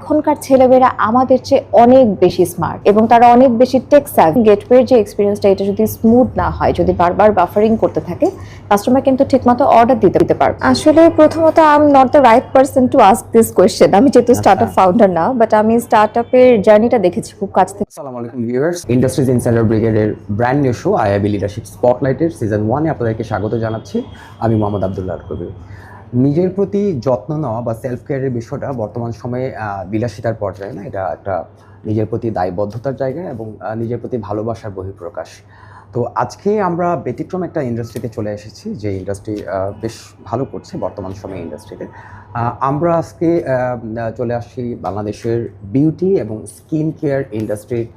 এখনকার ছেলেমেয়েরা আমাদের চেয়ে অনেক বেশি স্মার্ট এবং তারা অনেক বেশি টেক স্যাভি। গেটওয়ের যে এক্সপিরিয়েন্সটা এটা যদি স্মুথ না হয়, যদি বারবার বাফারিং করতে থাকে, কাস্টমার কিন্তু ঠিকমতো অর্ডার দিতে পারবে। আসলে প্রথমত I am not the right person to ask this question. আমি যেহেতু স্টার্টআপ ফাউন্ডার না, বাট আমি স্টার্টআপের জার্নিটা দেখেছি খুব কাছ থেকে। আসসালামু আলাইকুম ভিউয়ার্স, ইন্ডাস্ট্রিজ ইনসাইডার ব্রিগেডের brand new show IIB leadership স্পটলাইটের সিজন 1-এ আপনাদেরকে স্বাগত জানাচ্ছি। আমি মোহাম্মদ আব্দুল্লাহ কবির। নিজের প্রতি যত্ন নেওয়া বা সেলফ কেয়ারের বিষয়টা বর্তমান সময়ে বিলাসিতার পর্যায়ে না, এটা একটা নিজের প্রতি দায়বদ্ধতার জায়গা এবং নিজের প্রতি ভালোবাসার বহিঃপ্রকাশ। তো আজকে আমরা ব্যতিক্রম একটা ইন্ডাস্ট্রিতে চলে এসেছি, যে ইন্ডাস্ট্রি বেশ ভালো করছে বর্তমান সময়ে ইন্ডাস্ট্রিতে। আমরা আজকে চলে আসছি বাংলাদেশের বিউটি এবং স্কিন কেয়ার ইন্ডাস্ট্রির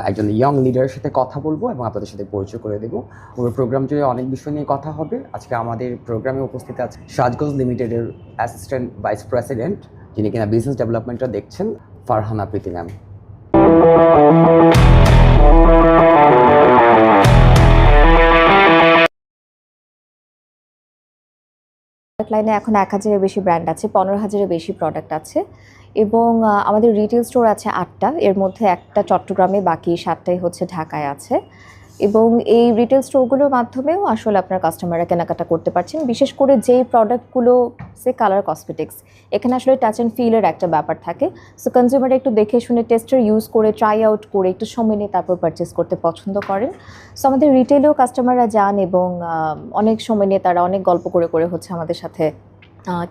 একজন ইয়ং লিডারের সাথে কথা বলবো এবং আপনাদের সাথে পরিচয় করে দেবো। পুরো প্রোগ্রাম জুড়ে অনেক বিষয় নিয়ে কথা হবে। আজকে আমাদের প্রোগ্রামে উপস্থিত আছে সাজগোজ লিমিটেডের অ্যাসিস্ট্যান্ট ভাইস প্রেসিডেন্ট, যিনি কিনা বিজনেস ডেভেলপমেন্টটা দেখছেন, ফারহানা প্রীতি ম্যাম। লাইনে এখন 1000-এর বেশি ব্র্যান্ড আছে, 15,000-এর বেশি প্রোডাক্ট আছে এবং আমাদের রিটেল স্টোর আছে 8টা, এর মধ্যে একটা চট্টগ্রামে, বাকি 7টাই হচ্ছে ঢাকায় আছে। এবং এই রিটেল স্টোরগুলোর মাধ্যমেও আসলে আপনার কাস্টমাররা কেনাকাটা করতে পারছেন, বিশেষ করে যেই প্রোডাক্টগুলো সে কালার কসমেটিক্স, এখানে আসলে টাচ অ্যান্ড ফিলের একটা ব্যাপার থাকে। সো কনজিউমার একটু দেখে শুনে টেস্টার ইউজ করে, ট্রাই আউট করে, একটু সময় নিয়ে তারপর পারচেস করতে পছন্দ করেন। সো আমাদের রিটেলেও কাস্টমাররা যান এবং অনেক সময় নিয়ে তারা অনেক গল্প করে করে হচ্ছে আমাদের সাথে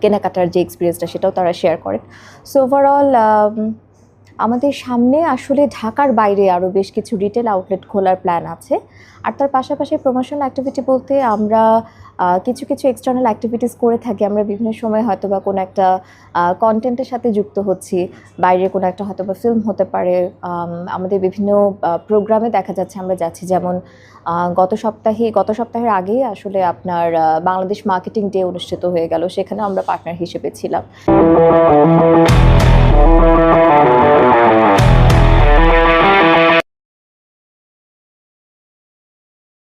কেনাকাটার যে এক্সপিরিয়েন্সটা সেটাও তারা শেয়ার করেন। সো ওভারঅল আমাদের সামনে আসলে ঢাকার বাইরে আরও বেশ কিছু রিটেল আউটলেট খোলার প্ল্যান আছে। আর তার পাশাপাশি প্রমোশন অ্যাক্টিভিটি বলতে আমরা কিছু এক্সটার্নাল অ্যাক্টিভিটিস করে থাকি। আমরা বিভিন্ন সময় হয়তো বা কোনো একটা কন্টেন্টের সাথে যুক্ত হচ্ছি, বাইরে কোনো একটা হয়তো বা ফিল্ম হতে পারে। আমাদের বিভিন্ন প্রোগ্রামে দেখা যাচ্ছে আমরা যাচ্ছি, যেমন গত সপ্তাহের আগেই আসলে আপনার বাংলাদেশ মার্কেটিং ডে অনুষ্ঠিত হয়ে গেল, সেখানে আমরা পার্টনার হিসেবে ছিলাম।